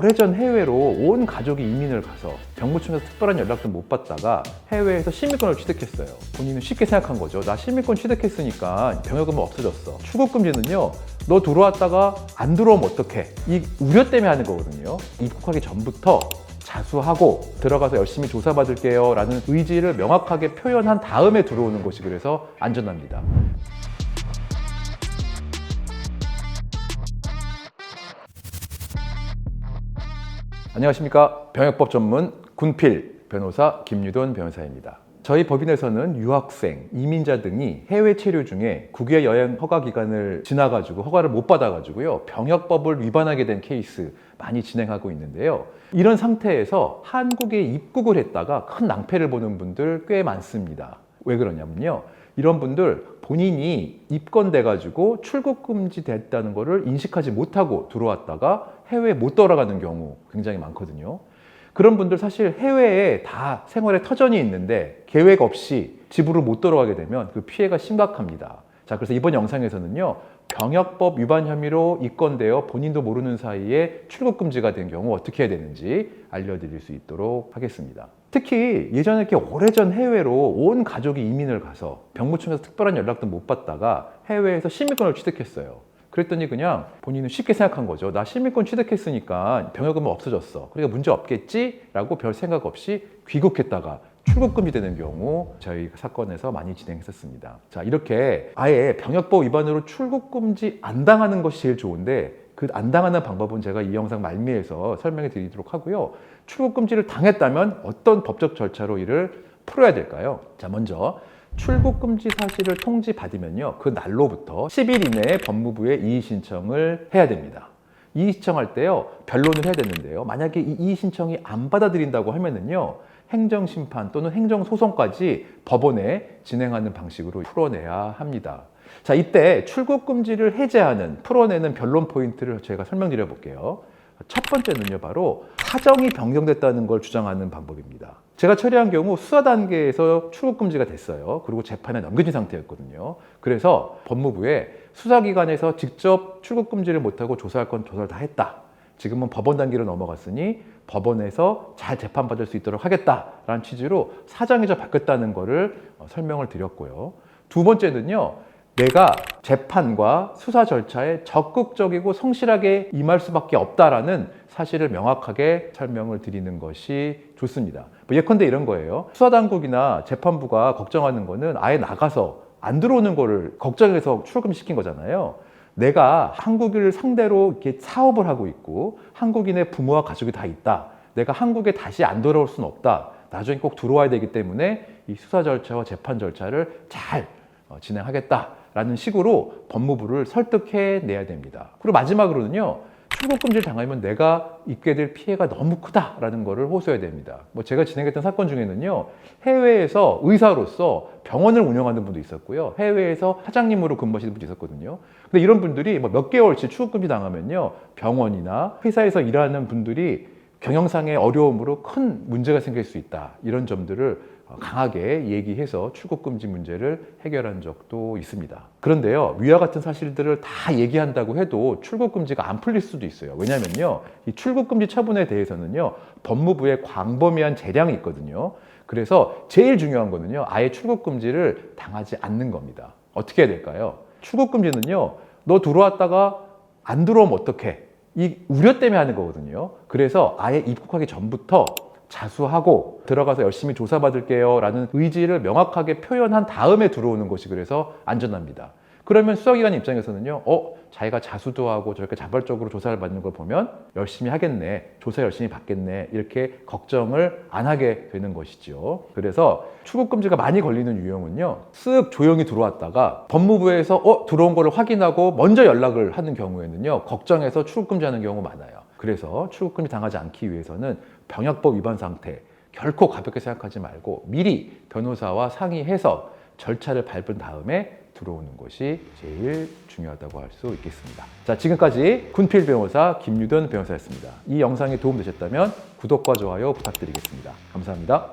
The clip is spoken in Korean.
오래전 해외로 온 가족이 이민을 가서 병무청에서 특별한 연락도 못 받다가 해외에서 시민권을 취득했어요. 본인은 쉽게 생각한 거죠. 나 시민권 취득했으니까 병역은 없어졌어. 출국금지는요, 너 들어왔다가 안 들어오면 어떡해? 이 우려 때문에 하는 거거든요. 입국하기 전부터 자수하고 들어가서 열심히 조사받을게요 라는 의지를 명확하게 표현한 다음에 들어오는 것이 그래서 안전합니다. 안녕하십니까. 병역법 전문 군필 변호사 김유돈 변호사입니다. 저희 법인에서는 유학생, 이민자 등이 해외 체류 중에 국외 여행 허가 기간을 지나가지고 허가를 못 받아가지고요, 병역법을 위반하게 된 케이스 많이 진행하고 있는데요. 이런 상태에서 한국에 입국을 했다가 큰 낭패를 보는 분들 꽤 많습니다. 왜 그러냐면요, 이런 분들 본인이 입건돼가지고 출국 금지됐다는 것을 인식하지 못하고 들어왔다가 해외에 못 돌아가는 경우 굉장히 많거든요. 그런 분들 사실 해외에 다 생활에 터전이 있는데 계획 없이 집으로 못 돌아가게 되면 그 피해가 심각합니다. 자, 그래서 이번 영상에서는요, 병역법 위반 혐의로 입건되어 본인도 모르는 사이에 출국 금지가 된 경우 어떻게 해야 되는지 알려드릴 수 있도록 하겠습니다. 특히 예전에 이렇게 오래전 해외로 온 가족이 이민을 가서 병무청에서 특별한 연락도 못 받다가 해외에서 시민권을 취득했어요. 그랬더니 그냥 본인은 쉽게 생각한 거죠. 나 시민권 취득했으니까 병역은 없어졌어. 그러니까 문제 없겠지? 라고 별 생각 없이 귀국했다가 출국금지 되는 경우 저희 사건에서 많이 진행했었습니다. 자, 이렇게 아예 병역법 위반으로 출국금지 안 당하는 것이 제일 좋은데 그 안 당하는 방법은 제가 이 영상 말미에서 설명해 드리도록 하고요. 출국금지를 당했다면 어떤 법적 절차로 이를 풀어야 될까요? 자, 먼저 출국금지 사실을 통지받으면요, 그 날로부터 10일 이내에 법무부에 이의 신청을 해야 됩니다. 이의 신청할 때요, 변론을 해야 되는데요, 만약에 이 이의 신청이 안 받아들인다고 하면은요, 행정심판 또는 행정소송까지 법원에 진행하는 방식으로 풀어내야 합니다. 자, 이때 출국금지를 해제하는, 풀어내는 변론 포인트를 제가 설명드려 볼게요. 첫 번째는요, 바로 사정이 변경됐다는 걸 주장하는 방법입니다. 제가 처리한 경우 수사 단계에서 출국금지가 됐어요. 그리고 재판에 넘겨진 상태였거든요. 그래서 법무부에 수사기관에서 직접 출국금지를 못하고 조사할 건 조사를 다 했다. 지금은 법원 단계로 넘어갔으니 법원에서 잘 재판받을 수 있도록 하겠다라는 취지로 사정이 좀 바뀌었다는 거를 설명을 드렸고요. 두 번째는요, 내가 재판과 수사 절차에 적극적이고 성실하게 임할 수밖에 없다라는 사실을 명확하게 설명을 드리는 것이 좋습니다. 예컨대 이런 거예요. 수사당국이나 재판부가 걱정하는 거는 아예 나가서 안 들어오는 거를 걱정해서 출금시킨 거잖아요. 내가 한국인을 상대로 이렇게 사업을 하고 있고 한국인의 부모와 가족이 다 있다. 내가 한국에 다시 안 돌아올 수는 없다. 나중에 꼭 들어와야 되기 때문에 이 수사 절차와 재판 절차를 잘 진행하겠다라는 식으로 법무부를 설득해내야 됩니다. 그리고 마지막으로는요, 출국금지를 당하면 내가 입게 될 피해가 너무 크다라는 것을 호소해야 됩니다. 제가 진행했던 사건 중에는요, 해외에서 의사로서 병원을 운영하는 분도 있었고요, 해외에서 사장님으로 근무하시는 분도 있었거든요. 근데 이런 분들이 몇 개월치 출국금지 당하면요, 병원이나 회사에서 일하는 분들이 경영상의 어려움으로 큰 문제가 생길 수 있다. 이런 점들을 강하게 얘기해서 출국금지 문제를 해결한 적도 있습니다. 그런데요, 위와 같은 사실들을 다 얘기한다고 해도 출국금지가 안 풀릴 수도 있어요. 왜냐면요, 이 출국금지 처분에 대해서는요, 법무부에 광범위한 재량이 있거든요. 그래서 제일 중요한 거는요, 아예 출국금지를 당하지 않는 겁니다. 어떻게 해야 될까요? 출국금지는요, 너 들어왔다가 안 들어오면 어떡해? 이 우려 때문에 하는 거거든요. 그래서 아예 입국하기 전부터 자수하고 들어가서 열심히 조사받을게요 라는 의지를 명확하게 표현한 다음에 들어오는 것이 그래서 안전합니다. 그러면 수사기관 입장에서는요, 자기가 자수도 하고 저렇게 자발적으로 조사를 받는 걸 보면 열심히 하겠네, 조사 열심히 받겠네, 이렇게 걱정을 안 하게 되는 것이죠. 그래서 출국금지가 많이 걸리는 유형은요, 쓱 조용히 들어왔다가 법무부에서 들어온 거를 확인하고 먼저 연락을 하는 경우에는요, 걱정해서 출국금지하는 경우 많아요. 그래서 출국금지 당하지 않기 위해서는 병역법 위반 상태 결코 가볍게 생각하지 말고 미리 변호사와 상의해서 절차를 밟은 다음에 들어오는 것이 제일 중요하다고 할 수 있겠습니다. 자, 지금까지 군필 변호사 김유돈 변호사였습니다. 이 영상이 도움되셨다면 구독과 좋아요 부탁드리겠습니다. 감사합니다.